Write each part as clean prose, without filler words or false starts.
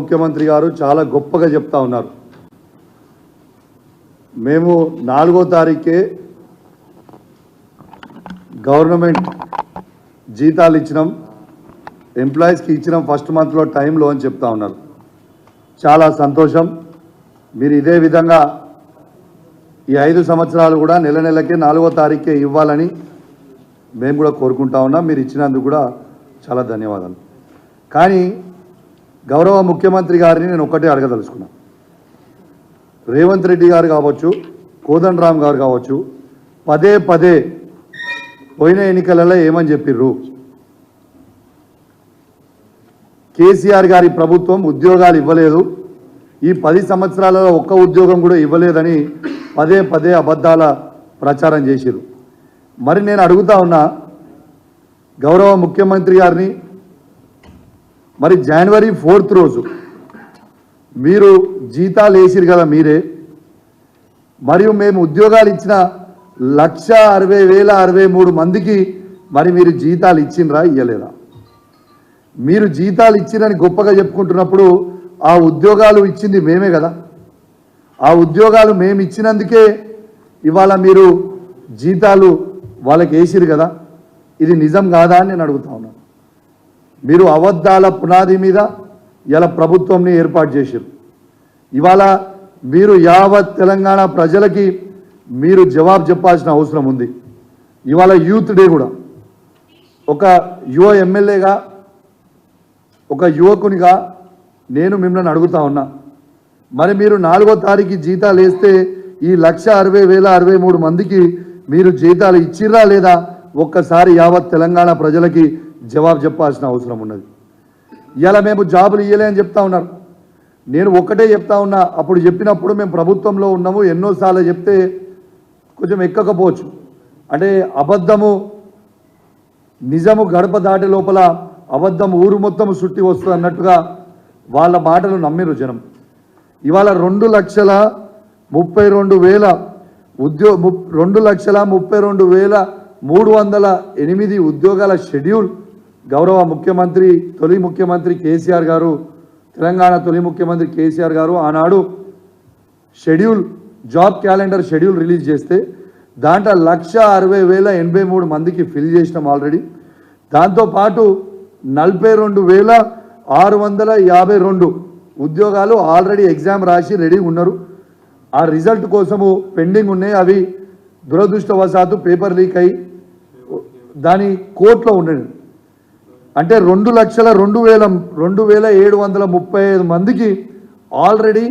ముఖ్యమంత్రి గారు చాలా గొప్పగా చెప్తా ఉన్నారు. మేము 4వ తారీఖే గవర్నమెంట్ జీతాలు ఇచ్చినాం, ఎంప్లాయీస్కి ఇచ్చినాం ఫస్ట్ మంత్లో టైంలో అని చెప్తా ఉన్నారు. చాలా సంతోషం. మీరు ఇదే విధంగా ఈ 5 సంవత్సరాలు కూడా నెల నెలకే 4వ తారీఖే ఇవ్వాలని మేము కూడా కోరుకుంటా ఉన్నాం. మీరు ఇచ్చినందుకు కూడా చాలా ధన్యవాదాలు. కానీ గౌరవ ముఖ్యమంత్రి గారిని నేను ఒక్కటే అడగదలుచుకున్నా. రేవంత్ రెడ్డి గారు కావచ్చు, కోదండరామ్ గారు కావచ్చు, పదే పదే పోయిన ఎన్నికలలో ఏమని చెప్పిర్రు? కేసీఆర్ గారి ప్రభుత్వం ఉద్యోగాలు ఇవ్వలేదు, ఈ 10 సంవత్సరాలలో ఒక్క ఉద్యోగం కూడా ఇవ్వలేదని పదే పదే అబద్ధాల ప్రచారం చేసిరు. మరి నేను అడుగుతా ఉన్నా గౌరవ ముఖ్యమంత్రి గారిని, మరి జనవరి 4th రోజు మీరు జీతాలు వేసిరు కదా మీరే, మరియు మేము ఉద్యోగాలు ఇచ్చిన 1,60,063 మందికి మరి మీరు జీతాలు ఇచ్చిండ్రా ఇయ్యలేదా? మీరు జీతాలు ఇచ్చిరని గొప్పగా చెప్పుకుంటున్నప్పుడు ఆ ఉద్యోగాలు ఇచ్చింది మేమే కదా. ఆ ఉద్యోగాలు మేము ఇచ్చినందుకే ఇవాళ మీరు జీతాలు వాళ్ళకి వేసిరు కదా. ఇది నిజం కాదా అని నేను అడుగుతా ఉన్నాను. మీరు అబద్ధాల పునాది మీద ఇలా ప్రభుత్వంని ఏర్పాటు చేశారు. ఇవాళ మీరు యావత్ తెలంగాణ ప్రజలకి మీరు జవాబు చెప్పాల్సిన అవసరం ఉంది. ఇవాళ యూత్ డే కూడా ఒక యువ ఎమ్మెల్యేగా, ఒక యువకునిగా నేను మిమ్మల్ని అడుగుతా ఉన్నా. మరి మీరు 4వ తారీఖు జీతాలు వేస్తే ఈ 1,60,063 మందికి మీరు జీతాలు ఇచ్చిర్రా లేదా? ఒక్కసారి యావత్ తెలంగాణ ప్రజలకి జవాబు చెప్పాల్సిన అవసరం ఉన్నది. ఇలా మేము జాబులు ఇయ్యలే అని చెప్తా ఉన్నారు. నేను ఒక్కటే చెప్తా ఉన్నా, అప్పుడు చెప్పినప్పుడు మేము ప్రభుత్వంలో ఉన్నాము, ఎన్నోసార్లు చెప్తే కొంచెం ఎక్కకపోవచ్చు. అంటే అబద్ధము నిజము గడప దాటే లోపల అబద్ధం ఊరు మొత్తం చుట్టి వస్తుంది అన్నట్టుగా వాళ్ళ మాటలు నమ్మిరు జనం. ఇవాళ 2,32,000 2,32,308 ఉద్యోగాల షెడ్యూల్ గౌరవ ముఖ్యమంత్రి, తొలి ముఖ్యమంత్రి కేసీఆర్ గారు, తెలంగాణ తొలి ముఖ్యమంత్రి కేసీఆర్ గారు ఆనాడు schedule, job calendar schedule release చేస్తే దాంట్లో 1,60,083 మందికి ఫిల్ చేసినాం ఆల్రెడీ. దాంతోపాటు 42,652 ఉద్యోగాలు ఆల్రెడీ ఎగ్జామ్ రాసి రెడీ ఉన్నారు. ఆ రిజల్ట్ కోసము పెండింగ్ ఉన్నాయి. అవి దురదృష్టవశాత్తు పేపర్ లీక్ అయ్యి దాని కోర్టులో ఉన్నాయి. అంటే 2,02,735 మందికి ఆల్రెడీ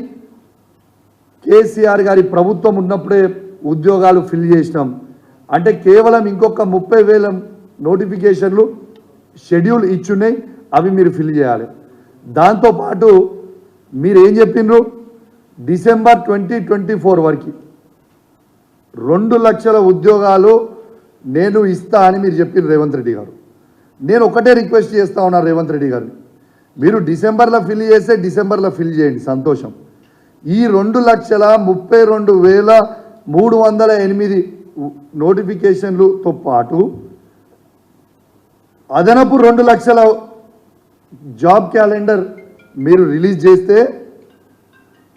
కేసీఆర్ గారి ప్రభుత్వం ఉన్నప్పుడే ఉద్యోగాలు ఫిల్ చేసినాం. అంటే కేవలం ఇంకొక 30,000 నోటిఫికేషన్లు షెడ్యూల్ ఇచ్చున్నాయి, అవి మీరు ఫిల్ చేయాలి. దాంతోపాటు మీరు ఏం చెప్పిండ్రు? డిసెంబర్ 2024 వరకు 2 లక్షల ఉద్యోగాలు నేను ఇస్తా అని మీరు చెప్పిండ్రు రేవంత్ రెడ్డి గారు. నేను ఒకటే రిక్వెస్ట్ చేస్తా ఉన్నా రేవంత్ రెడ్డి గారిని, మీరు డిసెంబర్లో ఫిల్ చేస్తే డిసెంబర్లో ఫిల్ చేయండి, సంతోషం. ఈ 2,32,308 నోటిఫికేషన్లతో పాటు అదనపు 2 లక్షల జాబ్ క్యాలెండర్ మీరు రిలీజ్ చేస్తే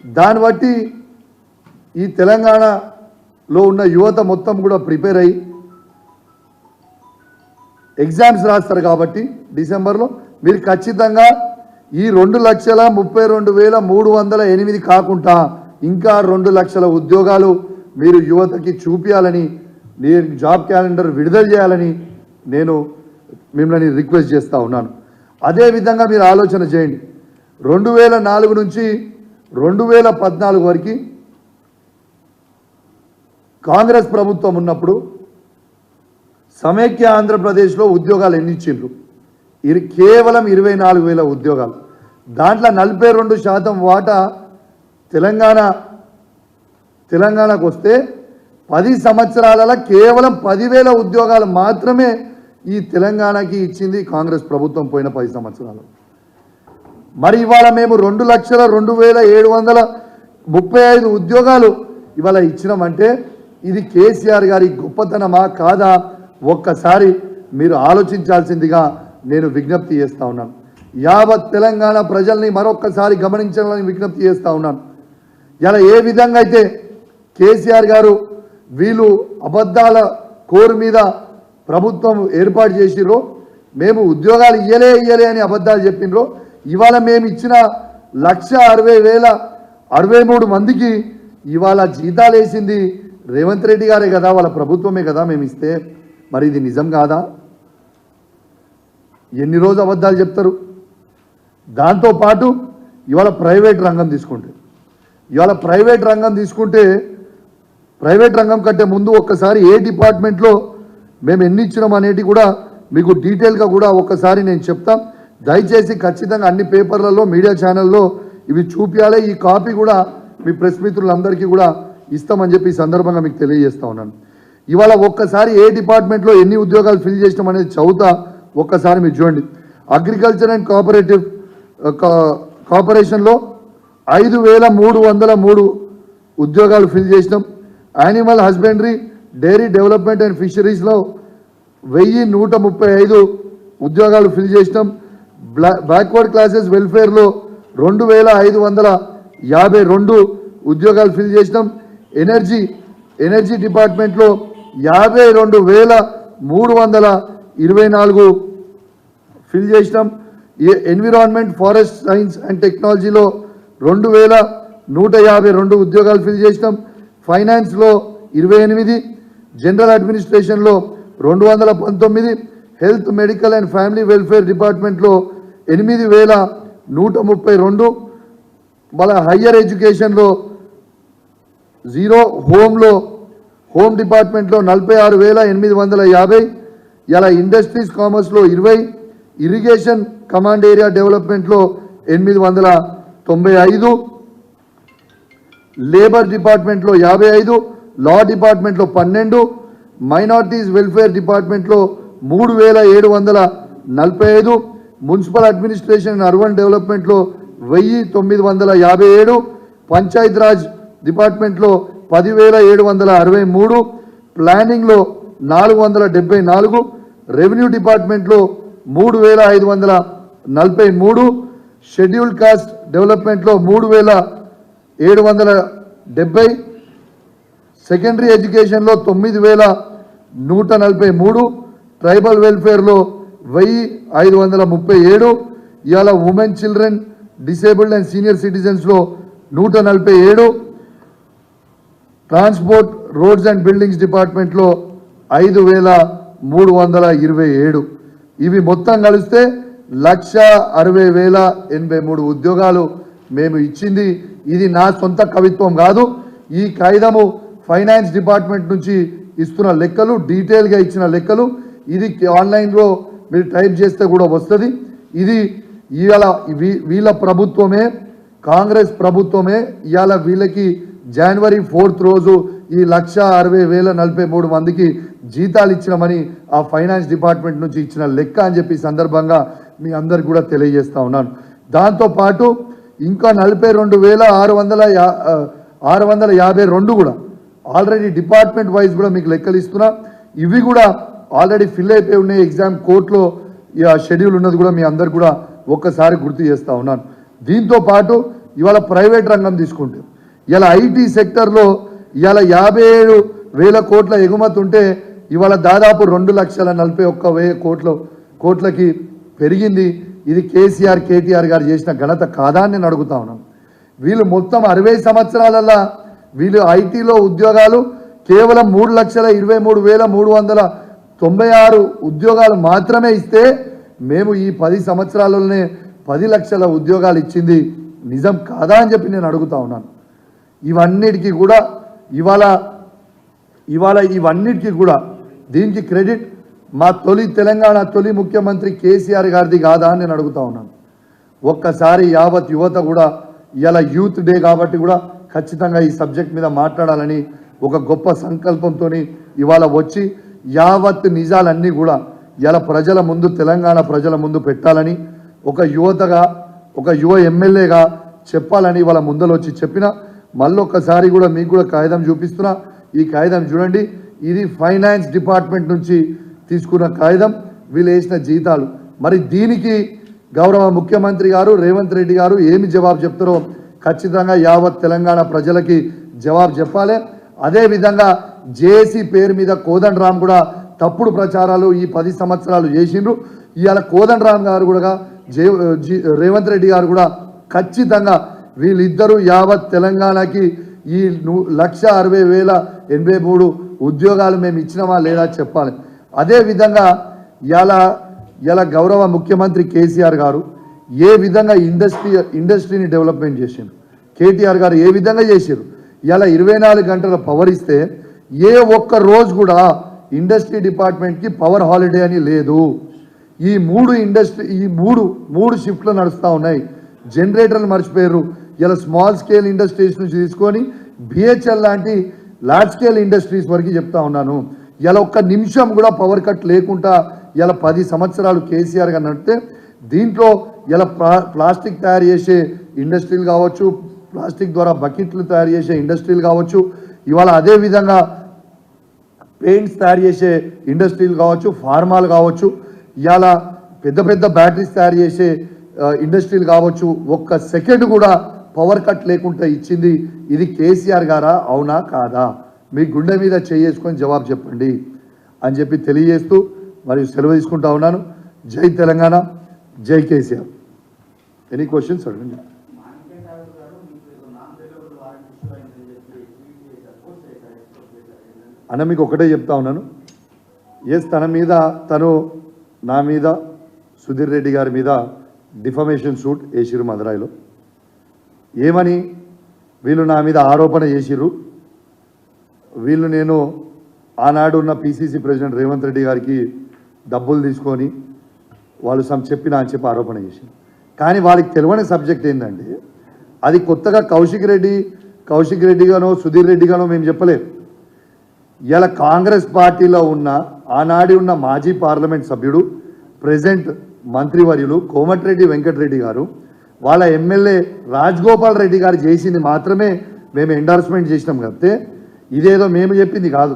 దాన్ని బట్టి ఈ తెలంగాణలో ఉన్న యువత మొత్తం కూడా ప్రిపేర్ అయ్యి ఎగ్జామ్స్ రాస్తారు. కాబట్టి డిసెంబర్లో మీరు ఖచ్చితంగా ఈ 2,32,308 కాకుండా ఇంకా 2 లక్షల ఉద్యోగాలు మీరు యువతకి చూపించాలని, నేను జాబ్ క్యాలెండర్ విడుదల చేయాలని నేను మిమ్మల్ని రిక్వెస్ట్ చేస్తూ ఉన్నాను. అదేవిధంగా మీరు ఆలోచన చేయండి. 2004 నుంచి 2014 వరకు కాంగ్రెస్ ప్రభుత్వం ఉన్నప్పుడు సమైక్య ఆంధ్రప్రదేశ్లో ఉద్యోగాలు ఎన్ని ఇచ్చిండ్రు? ఇది కేవలం 24,000 ఉద్యోగాలు. దాంట్లో 42% వాటా తెలంగాణకు వస్తే 10 సంవత్సరాలలో కేవలం 10,000 ఉద్యోగాలు మాత్రమే ఈ తెలంగాణకి ఇచ్చింది కాంగ్రెస్ ప్రభుత్వం పోయిన 10 సంవత్సరాలు. మరి ఇవాళ మేము 2,02,735 ఉద్యోగాలు ఇవాళ ఇచ్చినామంటే ఇది కేసీఆర్ గారి గొప్పతనమా కాదా ఒక్కసారి మీరు ఆలోచించాల్సిందిగా నేను విజ్ఞప్తి చేస్తా ఉన్నాను. యావత్ తెలంగాణ ప్రజల్ని మరొక్కసారి గమనించాలని విజ్ఞప్తి చేస్తా ఉన్నాను. ఇలా ఏ విధంగా అయితే కేసీఆర్ గారు వీళ్ళు అబద్ధాల కోరు మీద ప్రభుత్వం ఏర్పాటు చేసిర్రో, మేము ఉద్యోగాలు ఇయ్యలే అని అబద్ధాలు చెప్పినరో, ఇవాళ మేము ఇచ్చిన 1,60,63 మందికి ఇవాళ జీతాలు వేసింది రేవంత్ రెడ్డి గారే కదా, వాళ్ళ ప్రభుత్వమే కదా మేము ఇస్తే. మరి ఇది నిజం కాదా? ఎన్ని రోజు అబద్ధాలు చెప్తారు? దాంతోపాటు ఇవాళ ప్రైవేట్ రంగం తీసుకుంటే ప్రైవేట్ రంగం కంటే ముందు ఒక్కసారి ఏ డిపార్ట్మెంట్లో మేము ఎన్ని ఇచ్చినాం అనేది కూడా మీకు డీటెయిల్గా కూడా ఒక్కసారి నేను చెప్తాం. దయచేసి ఖచ్చితంగా అన్ని పేపర్లలో మీడియా ఛానల్లో ఇవి చూపించాలి. ఈ కాపీ కూడా మీ ప్రెస్ మిత్రులందరికీ కూడా ఇస్తామని చెప్పి ఈ సందర్భంగా మీకు తెలియజేస్తా ఉన్నాను. ఇవాళ ఒక్కసారి ఏ డిపార్ట్మెంట్లో ఎన్ని ఉద్యోగాలు ఫిల్ చేసినాం అనేది చదువుతా, ఒక్కసారి మీరు చూడండి. అగ్రికల్చర్ అండ్ కార్పొరేషన్లో 5,303 ఉద్యోగాలు ఫిల్ చేసినాం. Animal husbandry, dairy development and ఫిషరీస్లో 1,135 ఉద్యోగాలు ఫిల్ చేసినాం. బ్యాక్వర్డ్ క్లాసెస్ వెల్ఫేర్లో 2,552 ఉద్యోగాలు ఫిల్ చేసినాం. ఎనర్జీ డిపార్ట్మెంట్లో 52,324 ఫిల్ చేసినాం. ఎన్విరాన్మెంట్, ఫారెస్ట్ సైన్స్ అండ్ టెక్నాలజీలో 2,152 ఉద్యోగాలు ఫిల్ చేసినాం. ఫైనాన్స్లో 28, జనరల్ అడ్మినిస్ట్రేషన్లో 219, health, medical and family welfare డిపార్ట్మెంట్లో 8,132, మళ్ళీ హయ్యర్ ఎడ్యుకేషన్లో 0, హోమ్ డిపార్ట్మెంట్లో 46,850, ఇలా ఇండస్ట్రీస్ కామర్స్లో 20, ఇరిగేషన్ కమాండ్ ఏరియా డెవలప్మెంట్లో 895, లేబర్ డిపార్ట్మెంట్లో 55, లా డిపార్ట్మెంట్లో 12, మైనారిటీస్ వెల్ఫేర్ డిపార్ట్మెంట్లో 3,745, మున్సిపల్ అడ్మినిస్ట్రేషన్ అండ్ అర్బన్ డెవలప్మెంట్లో 1,957, పంచాయత్ రాజ్ డిపార్ట్మెంట్లో 10,763, ప్లానింగ్లో 474, రెవెన్యూ డిపార్ట్మెంట్లో 3,543, షెడ్యూల్డ్ కాస్ట్ డెవలప్మెంట్లో 3,770, సెకండరీ ఎడ్యుకేషన్లో 9,143, ట్రైబల్ వెల్ఫేర్లో 1,537, ఇవాళ women, children, disabled and senior సిటిజన్స్లో 147, ట్రాన్స్పోర్ట్, రోడ్స్ అండ్ బిల్డింగ్స్ డిపార్ట్మెంట్లో 5,327. ఇవి మొత్తం కలిస్తే 1,60,083 ఉద్యోగాలు మేము ఇచ్చింది. ఇది నా సొంత కవిత్వం కాదు. ఈ కాగితము ఫైనాన్స్ డిపార్ట్మెంట్ నుంచి ఇస్తున్న లెక్కలు, డీటెయిల్గా ఇచ్చిన లెక్కలు. ఇది ఆన్లైన్లో మీరు టైప్ చేస్తే కూడా వస్తుంది. ఇది ఇవాళ వీళ్ళ ప్రభుత్వమే, కాంగ్రెస్ ప్రభుత్వమే ఇవాళ వీళ్ళకి జనవరి 4th రోజు ఈ 1,60,043 మందికి జీతాలు ఇచ్చినామని ఆ ఫైనాన్స్ డిపార్ట్మెంట్ నుంచి ఇచ్చిన లెక్క అని చెప్పి సందర్భంగా మీ అందరికి కూడా తెలియజేస్తా ఉన్నాను. దాంతోపాటు ఇంకా 42,652 కూడా ఆల్రెడీ డిపార్ట్మెంట్ వైజ్ కూడా మీకు లెక్కలు ఇస్తున్నా. ఇవి కూడా ఆల్రెడీ ఫిల్ అయిపోయి ఉన్నాయి. ఎగ్జామ్ కోర్టులో షెడ్యూల్ ఉన్నది కూడా మీ అందరు కూడా ఒక్కసారి గుర్తు చేస్తూ ఉన్నాను. దీంతో పాటు ఇవాళ ప్రైవేట్ రంగం తీసుకుంటే ఇలా ఐటీ సెక్టర్లో ఇవాళ 57,000 కోట్ల ఎగుమతి ఉంటే ఇవాళ దాదాపు 2,41,000 కోట్లకి పెరిగింది. ఇది కేసీఆర్, కేటీఆర్ గారు చేసిన ఘనత కాదా అని నేను అడుగుతా ఉన్నాను. వీళ్ళు మొత్తం 60 సంవత్సరాలలో వీళ్ళు ఐటీలో ఉద్యోగాలు కేవలం 3,23,396 ఉద్యోగాలు మాత్రమే ఇస్తే మేము ఈ 10 సంవత్సరాలలోనే 10 లక్షల ఉద్యోగాలు ఇచ్చింది నిజం కాదా అని చెప్పి నేను అడుగుతా ఉన్నాను. ఇవన్నిటికీ కూడా ఇవాళ ఇవన్నిటికీ కూడా దీనికి క్రెడిట్ మా తెలంగాణ తొలి ముఖ్యమంత్రి కేసీఆర్ గారిది కాదా అని నేను అడుగుతా ఉన్నాను. ఒక్కసారి యావత్ యువత కూడా ఇలా యూత్ డే కాబట్టి కూడా ఖచ్చితంగా ఈ సబ్జెక్ట్ మీద మాట్లాడాలని ఒక గొప్ప సంకల్పంతో ఇవాళ వచ్చి యావత్ నిజాలన్నీ కూడా ఇలా ప్రజల ముందు, తెలంగాణ ప్రజల ముందు పెట్టాలని ఒక యువతగా, ఒక యువ ఎమ్మెల్యేగా చెప్పాలని ఇవాళ ముందలు వచ్చి చెప్పిన. మళ్ళొక్కసారి కూడా మీకు కూడా కాగితం చూపిస్తున్నా. ఈ కాగితం చూడండి. ఇది ఫైనాన్స్ డిపార్ట్మెంట్ నుంచి తీసుకున్న కాగితం, వీళ్ళు వేసిన జీతాలు. మరి దీనికి గౌరవ ముఖ్యమంత్రి గారు రేవంత్ రెడ్డి గారు ఏమి జవాబు చెప్తారో ఖచ్చితంగా యావత్ తెలంగాణ ప్రజలకి జవాబు చెప్పాలి. అదేవిధంగా జేఏసీ పేరు మీద కోదండరాం కూడా తప్పుడు ప్రచారాలు ఈ 10 సంవత్సరాలు చేసిండ్రు. ఇవాళ కోదండరాం గారు కూడా రేవంత్ రెడ్డి గారు కూడా ఖచ్చితంగా వీళ్ళిద్దరూ యావత్ తెలంగాణకి ఈ 1,60,083 ఉద్యోగాలు మేము ఇచ్చినామా లేదా చెప్పాలి. అదేవిధంగా ఇలా గౌరవ ముఖ్యమంత్రి కేసీఆర్ గారు ఏ విధంగా ఇండస్ట్రీని డెవలప్మెంట్ చేసిండ్రు, కేటీఆర్ గారు ఏ విధంగా చేశారు. ఇలా 24 గంటల పవర్ ఇస్తే ఏ ఒక్క రోజు కూడా ఇండస్ట్రీ డిపార్ట్మెంట్కి పవర్ హాలిడే అని లేదు. ఈ మూడు షిఫ్ట్లు నడుస్తూ ఉన్నాయి. జనరేటర్లు మర్చిపోయారు. ఇలా స్మాల్ స్కేల్ ఇండస్ట్రీస్ నుంచి తీసుకొని బిహెచ్ఎల్ లాంటి లార్జ్ స్కేల్ ఇండస్ట్రీస్ వరకు చెప్తా ఉన్నాను. ఇలా ఒక్క నిమిషం కూడా పవర్ కట్ లేకుండా ఇలా 10 సంవత్సరాలు కేసీఆర్ గారు నడితే దీంట్లో ఇలా ప్లాస్టిక్ తయారు చేసే ఇండస్ట్రీలు కావచ్చు, ప్లాస్టిక్ ద్వారా బకెట్లు తయారు చేసే ఇండస్ట్రీలు కావచ్చు, ఇవాళ అదేవిధంగా పెయింట్స్ తయారు చేసే ఇండస్ట్రీలు కావచ్చు, ఫార్మాలు కావచ్చు, ఇవాళ పెద్ద పెద్ద బ్యాటరీస్ తయారు చేసే ఇండస్ట్రీలు కావచ్చు. ఒక్క సెకండ్ కూడా పవర్ కట్ లేకుండా ఇచ్చింది ఇది కేసీఆర్ గారా అవునా కాదా? మీ గుండె మీద చేసుకొని జవాబు చెప్పండి అని చెప్పి తెలియజేస్తూ మరియు సెలవు తీసుకుంటా ఉన్నాను. జై తెలంగాణ, జై కేసీఆర్. ఎనీ క్వశ్చన్స్ అడగండి. అన్న మీకు ఒకటే చెప్తా ఉన్నాను. నా మీద సుధీర్ రెడ్డి గారి మీద డిఫమేషన్ సూట్ వేసిరు మదురాయిలో. ఏమని వీళ్ళు నా మీద ఆరోపణ చేసిర్రు. వీళ్ళు నేను ఆనాడు ఉన్న పిసిసి ప్రెసిడెంట్ రేవంత్ రెడ్డి గారికి డబ్బులు తీసుకొని వాళ్ళు చెప్పినా అని చెప్పి ఆరోపణ చేసింది. కానీ వాళ్ళకి తెలియని సబ్జెక్ట్ ఏంటంటే అది కొత్తగా కౌశిక్ రెడ్డి గానో సుధీర్ రెడ్డి గానో మేము చెప్పలేదు. ఇలా కాంగ్రెస్ పార్టీలో ఆనాడి ఉన్న మాజీ పార్లమెంట్ సభ్యుడు ప్రెసిడెంట్ మంత్రివర్యులు కోమటిరెడ్డి వెంకటరెడ్డి గారు వాళ్ళ ఎమ్మెల్యే రాజగోపాల్ రెడ్డి గారు చేసింది మాత్రమే మేము ఎండార్స్మెంట్ చేసినాం. కాబట్టి ఇదేదో మేము చెప్పింది కాదు.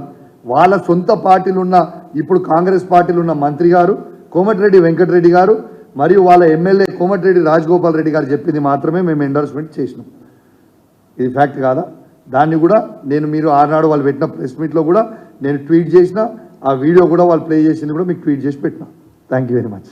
వాళ్ళ సొంత పార్టీలు ఉన్న ఇప్పుడు కాంగ్రెస్ పార్టీలు ఉన్న మంత్రి గారు కోమటిరెడ్డి వెంకటరెడ్డి గారు మరియు వాళ్ళ ఎమ్మెల్యే కోమటిరెడ్డి రాజగోపాల్ రెడ్డి గారు చెప్పింది మాత్రమే మేము ఎండార్స్మెంట్ చేసినాం. ఇది ఫ్యాక్ట్ కాదా? దాన్ని కూడా మీరు ఆనాడు వాళ్ళు పెట్టిన ప్రెస్ మీట్లో కూడా నేను ట్వీట్ చేసిన, ఆ వీడియో కూడా వాళ్ళు ప్లే చేసింది కూడా మీకు ట్వీట్ చేసి పెట్టినా. Thank you very much.